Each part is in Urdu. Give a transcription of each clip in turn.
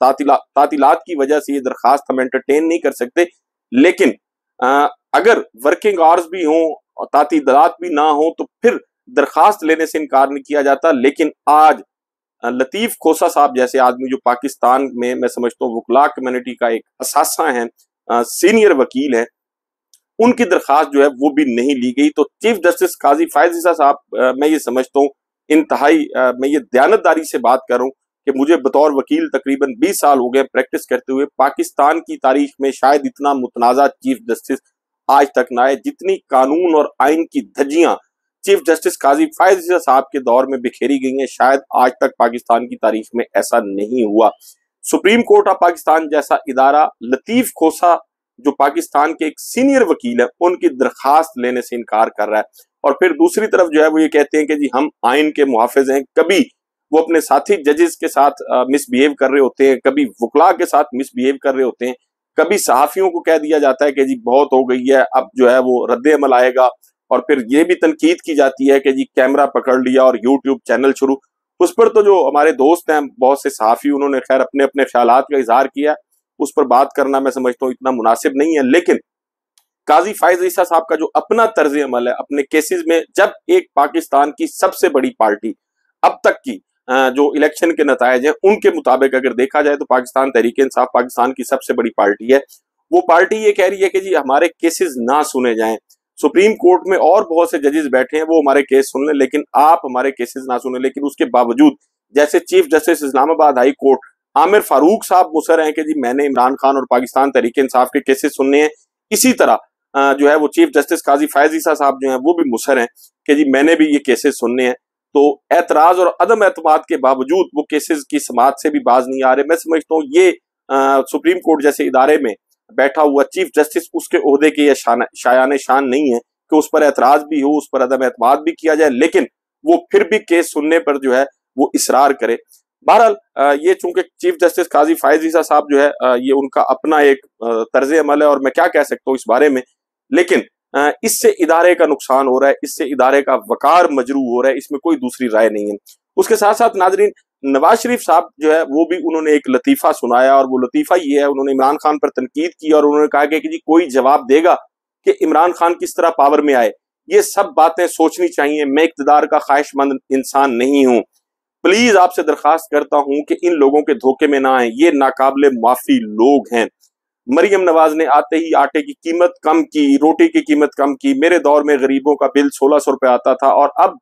تعطیلات کی وجہ سے یہ درخواست ہم انٹرٹین نہیں کر سکتے، لیکن اگر ورکنگ آورز بھی ہوں اور تعطیلات بھی نہ ہوں تو پھر درخواست لینے سے انکار نہیں کیا جاتا۔ لیکن آج لطیف کھوسہ صاحب جیسے آدمی جو پاکستان میں سمجھتا ہوں وکلاء کمیونٹی کا ایک اثاثہ ہیں، سینئر وکیل ہیں، ان کی درخواست جو ہے وہ بھی نہیں لی گئی۔ تو چیف جسٹس قاضی فائز عیسیٰ صاحب، میں یہ سمجھتا ہوں انتہائی میں یہ دیانتداری سے بات کروں کہ مجھے بطور وکیل تقریباً 20 سال ہو گئے پریکٹس کرتے ہوئے، پاکستان کی تاریخ میں شاید اتنا متنازع چیف جسٹس آج تک نہ آئے۔ جتنی قانون اور آئین کی دھجیاں چیف جسٹس قاضی فائز عیسیٰ صاحب کے دور میں بکھیری گئی ہیں، شاید آج تک پاکستان کی تاریخ میں ایسا نہیں ہوا۔ سپریم کورٹ آف پاکستان جیسا ادارہ لطیف کھوسہ جو پاکستان کے ایک سینئر وکیل ہیں، ان کی درخواست لینے سے انکار کر رہا ہے، اور پھر دوسری طرف جو ہے وہ یہ کہتے ہیں کہ جی ہم آئین کے محافظ ہیں۔ کبھی وہ اپنے ساتھی ججز کے ساتھ مس بہیو کر رہے ہوتے ہیں، کبھی وکلاء کے ساتھ مس بہیو کر رہے ہوتے ہیں، کبھی صحافیوں کو کہہ دیا جاتا ہے کہ جی بہت ہو گئی ہے، اب جو ہے وہ رد عمل آئے گا، اور پھر یہ بھی تنقید کی جاتی ہے کہ جی کیمرہ پکڑ لیا اور یوٹیوب چینل شروع۔ اس پر تو جو ہمارے دوست ہیں بہت سے صحافی، انہوں نے خیر اپنے اپنے خیالات کا اظہار کیا، اس پر بات کرنا میں سمجھتا ہوں اتنا مناسب نہیں ہے۔ لیکن قاضی فائز عیسیٰ صاحب کا جو اپنا طرز عمل ہے اپنے کیسز میں، جب ایک پاکستان کی سب سے بڑی پارٹی اب تک کی جو الیکشن کے نتائج ہیں ان کے مطابق اگر دیکھا جائے تو پاکستان تحریک انصاف پاکستان کی سب سے بڑی پارٹی ہے، وہ پارٹی یہ کہہ رہی ہے کہ جی ہمارے کیسز نہ سنے جائیں، سپریم کورٹ میں اور بہت سے ججز بیٹھے ہیں وہ ہمارے کیس سن لیں لیکن آپ ہمارے کیسز نہ سنیں۔ لیکن اس کے باوجود جیسے چیف جسٹس اسلام آباد ہائی کورٹ عامر فاروق صاحب مصر ہیں کہ جی میں نے عمران خان اور پاکستان تحریک انصاف کے کیسز سننے ہیں، اسی طرح جو ہے وہ چیف جسٹس قاضی فائز عیسیٰ صاحب جو ہیں وہ بھی مصر ہیں کہ جی میں نے بھی یہ کیسز سننے ہیں۔ تو اعتراض اور عدم اعتماد کے باوجود وہ کیسز کی سماعت سے بھی باز نہیں آ رہے۔ میں سمجھتا ہوں یہ سپریم کورٹ جیسے ادارے میں بیٹھا ہوا چیف جسٹس اس کے عہدے کے یہ شایان شان نہیں ہے کہ اس پر اعتراض بھی ہو، اس پر عدم اعتماد بھی کیا جائے، لیکن وہ پھر بھی کیس سننے پر جو ہے وہ اصرار کرے۔ بہرحال یہ چونکہ چیف جسٹس قاضی فائز عیسیٰ صاحب جو ہے یہ ان کا اپنا ایک طرز عمل ہے اور میں کیا کہہ سکتا ہوں اس بارے میں، لیکن اس سے ادارے کا نقصان ہو رہا ہے، اس سے ادارے کا وقار مجروح ہو رہا ہے، اس میں کوئی دوسری رائے نہیں ہے۔ اس کے ساتھ ساتھ ناظرین، نواز شریف صاحب جو ہے وہ بھی انہوں نے ایک لطیفہ سنایا، اور وہ لطیفہ یہ ہے، انہوں نے عمران خان پر تنقید کی اور انہوں نے کہا کہ جی کوئی جواب دے گا کہ عمران خان کس طرح پاور میں آئے، یہ سب باتیں سوچنی چاہیے، میں اقتدار کا خواہش مند انسان نہیں ہوں، پلیز آپ سے درخواست کرتا ہوں کہ ان لوگوں کے دھوکے میں نہ آئیں، یہ ناقابل معافی لوگ ہیں۔ مریم نواز نے آتے ہی آٹے کی قیمت کم کی، روٹی کی قیمت کم کی، میرے دور میں غریبوں کا بل 1600 روپے آتا تھا اور اب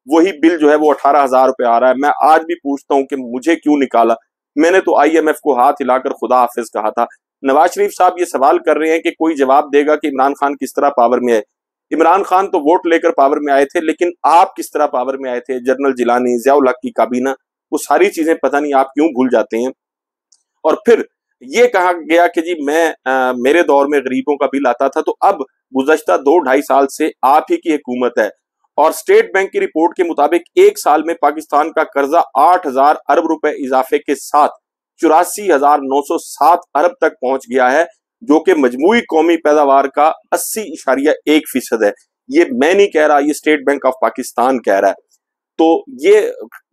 وہی بل جو ہے وہ 18,000 روپے آ رہا ہے۔ میں آج بھی پوچھتا ہوں کہ مجھے کیوں نکالا، میں نے تو IMF کو ہاتھ ہلا کر خدا حافظ کہا تھا۔ نواز شریف صاحب یہ سوال کر رہے ہیں کہ کوئی جواب دے گا کہ عمران خان کس طرح پاور میں آئے۔ عمران خان تو ووٹ لے کر پاور میں آئے تھے، لیکن آپ کس طرح پاور میں آئے تھے؟ جنرل جیلانی، ضیاء الحق کی کابینہ، وہ ساری چیزیں پتہ نہیں آپ کیوں بھول جاتے ہیں۔ اور پھر یہ کہا گیا کہ جی میرے دور میں غریبوں کا بل آتا تھا، تو اب گزشتہ 2-2.5 سال سے آپ ہی کی حکومت ہے، اور اسٹیٹ بینک کی رپورٹ کے مطابق ایک سال میں پاکستان کا قرضہ 8,000 ارب روپے اضافے کے ساتھ 84,907 ارب تک پہنچ گیا ہے، جو کہ مجموعی قومی پیداوار کا 80.1% ہے۔ یہ میں نہیں کہہ رہا، یہ اسٹیٹ بینک آف پاکستان کہہ رہا ہے۔ تو یہ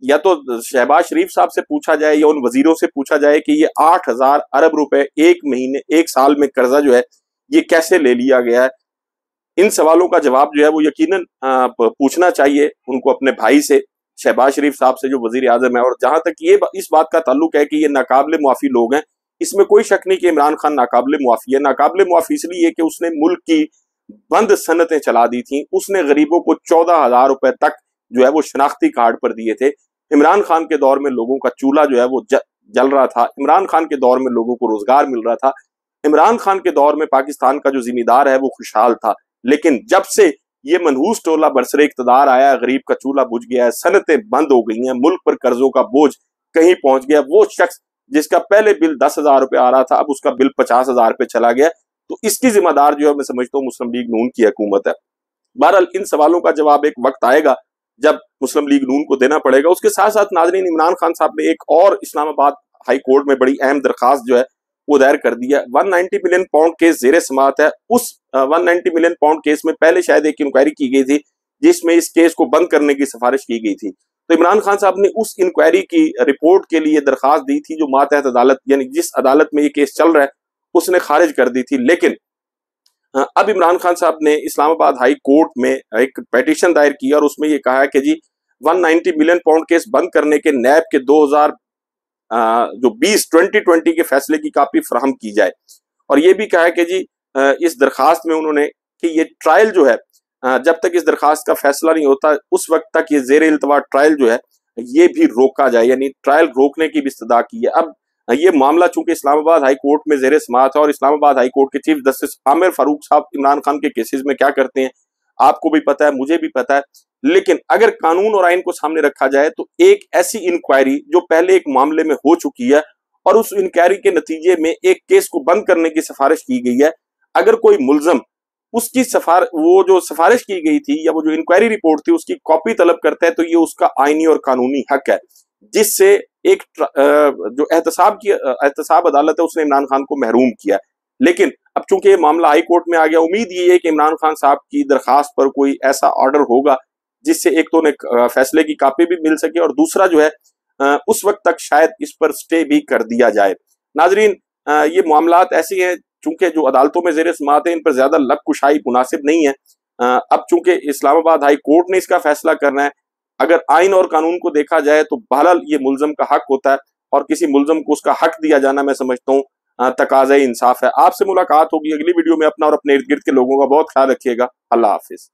یا تو شہباز شریف صاحب سے پوچھا جائے یا ان وزیروں سے پوچھا جائے کہ یہ 8,000 ارب روپے ایک سال میں قرضہ جو ہے یہ کیسے لے لیا گیا ہے۔ ان سوالوں کا جواب جو ہے وہ یقیناً پوچھنا چاہیے ان کو اپنے بھائی سے، شہباز شریف صاحب سے جو وزیر اعظم ہے۔ اور جہاں تک یہ اس بات کا تعلق ہے کہ یہ ناقابل معافی لوگ ہیں، اس میں کوئی شک نہیں کہ عمران خان ناقابل معافی ہے۔ ناقابل معافی اس لیے کہ اس نے ملک کی بند صنعتیں چلا دی تھیں، اس نے غریبوں کو 14,000 روپے تک جو ہے وہ شناختی کارڈ پر دیے تھے۔ عمران خان کے دور میں لوگوں کا چولہا جو ہے وہ جل رہا تھا، عمران خان کے دور میں لوگوں کو روزگار مل رہا تھا، عمران خان کے دور میں پاکستان کا جو ذمہ دار ہے وہ خوشحال تھا۔ لیکن جب سے یہ منحوس ٹولہ برسر اقتدار آیا ہے، غریب کا چولہا بجھ گیا ہے، صنعتیں بند ہو گئی ہیں، ملک پر قرضوں کا بوجھ کہیں پہنچ گیا۔ وہ شخص جس کا پہلے بل 10,000 روپے آ رہا تھا، اب اس کا بل 50,000 پہ چلا گیا، تو اس کی ذمہ دار جو ہے میں سمجھتا ہوں مسلم لیگ نون کی حکومت ہے۔ بہرحال ان سوالوں کا جواب ایک وقت آئے گا جب مسلم لیگ نون کو دینا پڑے گا۔ اس کے ساتھ ساتھ ناظرین، عمران خان صاحب نے ایک اور اسلام آباد ہائی کورٹ میں بڑی اہم درخواست جو ہے وہ دائر کر دی ہے۔ 190 ملین پاؤنڈ کیس زیر سماعت ہے۔ اس 190 ملین پاؤنڈ کیس میں پہلے شاید ایک انکوائری کی گئی تھی جس میں اس کیس کو بند کرنے کی سفارش کی گئی تھی۔ تو عمران خان صاحب نے اس انکوائری کی رپورٹ کے لیے درخواست دی تھی جو ماتحت عدالت یعنی جس عدالت میں یہ کیس چل رہا ہے اس نے خارج کر دی تھی، لیکن اب عمران خان صاحب نے اسلام آباد ہائی کورٹ میں ایک پیٹیشن دائر کیا اور اس میں یہ کہا ہے کہ جی 190 ملین پاؤنڈ کیس بند کرنے کے نیب کے 2020 کے فیصلے کی کاپی فراہم کی جائے، اور یہ بھی کہا ہے کہ جی اس درخواست میں انہوں نے کہ یہ ٹرائل جو ہے جب تک اس درخواست کا فیصلہ نہیں ہوتا اس وقت تک یہ زیر التوا ٹرائل جو ہے یہ بھی روکا جائے، یعنی ٹرائل روکنے کی بھی استدعا کی ہے۔ اب یہ معاملہ چونکہ اسلام آباد ہائی کورٹ میں زیر سماعت ہے، اور اسلام آباد ہائی کورٹ کے چیف جسٹس عامر فاروق صاحب عمران خان کے کیسز میں کیا کرتے ہیں آپ کو بھی پتا ہے، مجھے بھی پتا ہے، لیکن اگر قانون اور آئین کو سامنے رکھا جائے تو ایک ایسی انکوائری جو پہلے ایک معاملے میں ہو چکی ہے اور اس انکوائری کے نتیجے میں ایک کیس کو بند کرنے کی سفارش کی گئی ہے، اگر کوئی ملزم اس کی وہ جو سفارش کی گئی تھی یا وہ جو انکوائری رپورٹ تھی اس کی کاپی طلب کرتا ہے تو یہ اس کا آئینی اور قانونی حق ہے، جس سے ایک جو احتساب عدالت ہے اس نے عمران خان کو محروم کیا۔ لیکن اب چونکہ یہ معاملہ ہائی کورٹ میں آ گیا، امید یہ ہے کہ عمران خان صاحب کی درخواست پر کوئی ایسا آرڈر ہوگا جس سے ایک تو انہیں فیصلے کی کاپی بھی مل سکے اور دوسرا جو ہے اس وقت تک شاید اس پر سٹے بھی کر دیا جائے۔ ناظرین، یہ معاملات ایسی ہیں چونکہ جو عدالتوں میں زیر سماعت ہیں ان پر زیادہ لگ کشائی مناسب نہیں ہے۔ اب چونکہ اسلام آباد ہائی کورٹ نے اس کا فیصلہ کرنا ہے، اگر آئین اور قانون کو دیکھا جائے تو بہرحال یہ ملزم کا حق ہوتا ہے اور کسی ملزم کو اس کا حق دیا جانا میں سمجھتا ہوں تقاضۂ انصاف ہے۔ آپ سے ملاقات ہوگی اگلی ویڈیو میں، اپنا اور اپنے ارد گرد کے لوگوں کا بہت خیال رکھیے گا۔ اللہ حافظ۔